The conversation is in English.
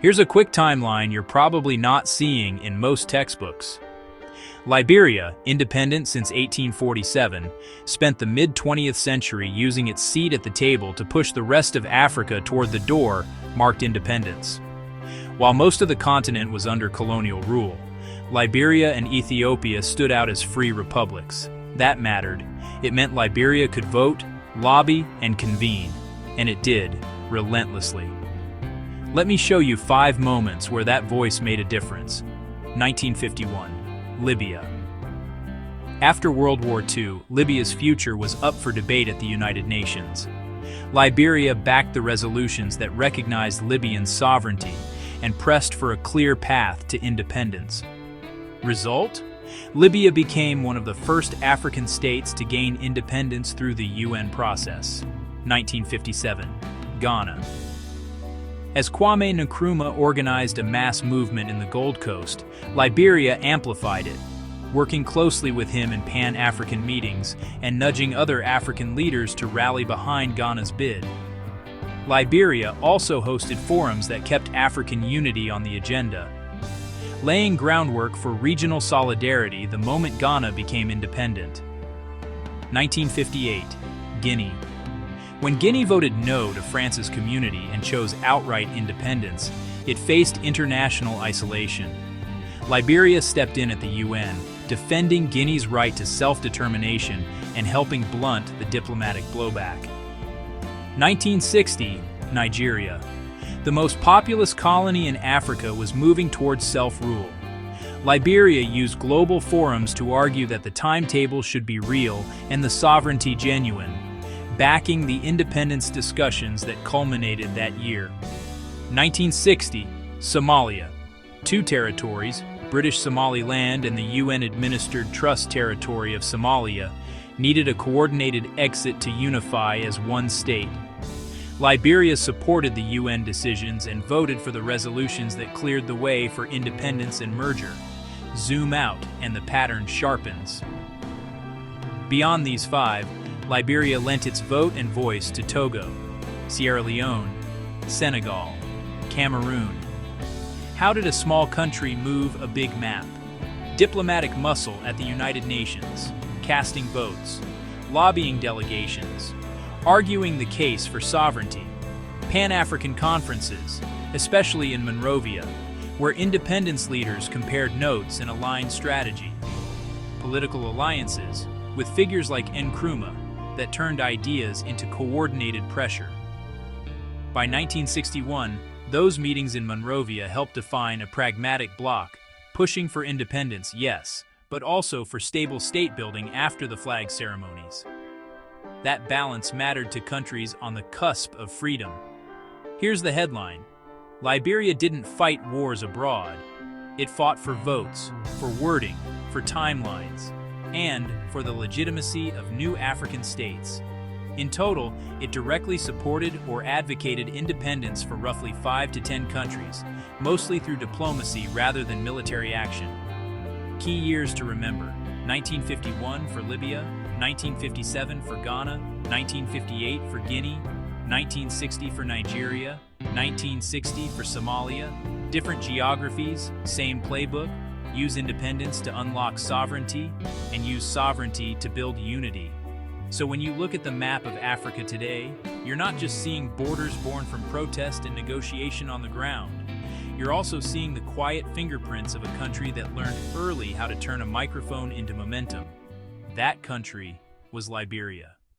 Here's a quick timeline you're probably not seeing in most textbooks. Liberia, independent since 1847, spent the mid-20th century using its seat at the table to push the rest of Africa toward the door marked independence. While most of the continent was under colonial rule, Liberia and Ethiopia stood out as free republics. That mattered. It meant Liberia could vote, lobby, and convene, and it did, relentlessly. Let me show you 5 moments where that voice made a difference. 1951, Libya. After World War II, Libya's future was up for debate at the United Nations. Liberia backed the resolutions that recognized Libyan sovereignty and pressed for a clear path to independence. Result? Libya became one of the first African states to gain independence through the UN process. 1957, Ghana. As Kwame Nkrumah organized a mass movement in the Gold Coast, Liberia amplified it, working closely with him in Pan-African meetings and nudging other African leaders to rally behind Ghana's bid. Liberia also hosted forums that kept African unity on the agenda, laying groundwork for regional solidarity the moment Ghana became independent. 1958, Guinea. When Guinea voted no to France's community and chose outright independence, it faced international isolation. Liberia stepped in at the UN, defending Guinea's right to self-determination and helping blunt the diplomatic blowback. 1960, Nigeria. The most populous colony in Africa was moving towards self-rule. Liberia used global forums to argue that the timetable should be real and the sovereignty genuine, backing the independence discussions that culminated that year. 1960, Somalia. 2 territories, British Somaliland and the UN-administered Trust Territory of Somalia, needed a coordinated exit to unify as one state. Liberia supported the UN decisions and voted for the resolutions that cleared the way for independence and merger. Zoom out and the pattern sharpens. Beyond these 5, Liberia lent its vote and voice to Togo, Sierra Leone, Senegal, Cameroon. How did a small country move a big map? Diplomatic muscle at the United Nations, casting votes, lobbying delegations, arguing the case for sovereignty, Pan-African conferences, especially in Monrovia, where independence leaders compared notes and aligned strategy, political alliances with figures like Nkrumah that turned ideas into coordinated pressure. By 1961, those meetings in Monrovia helped define a pragmatic bloc, pushing for independence, yes, but also for stable state building after the flag ceremonies. That balance mattered to countries on the cusp of freedom. Here's the headline. Liberia didn't fight wars abroad. It fought for votes, for wording, for timelines, and for the legitimacy of new African states. In total, it directly supported or advocated independence for roughly 5 to 10 countries, mostly through diplomacy rather than military action. Key years to remember: 1951 for Libya, 1957 for Ghana, 1958 for Guinea, 1960 for Nigeria, 1960 for Somalia. Different geographies, same playbook. Use independence to unlock sovereignty, and use sovereignty to build unity. So when you look at the map of Africa today, you're not just seeing borders born from protest and negotiation on the ground. You're also seeing the quiet fingerprints of a country that learned early how to turn a microphone into momentum. That country was Liberia.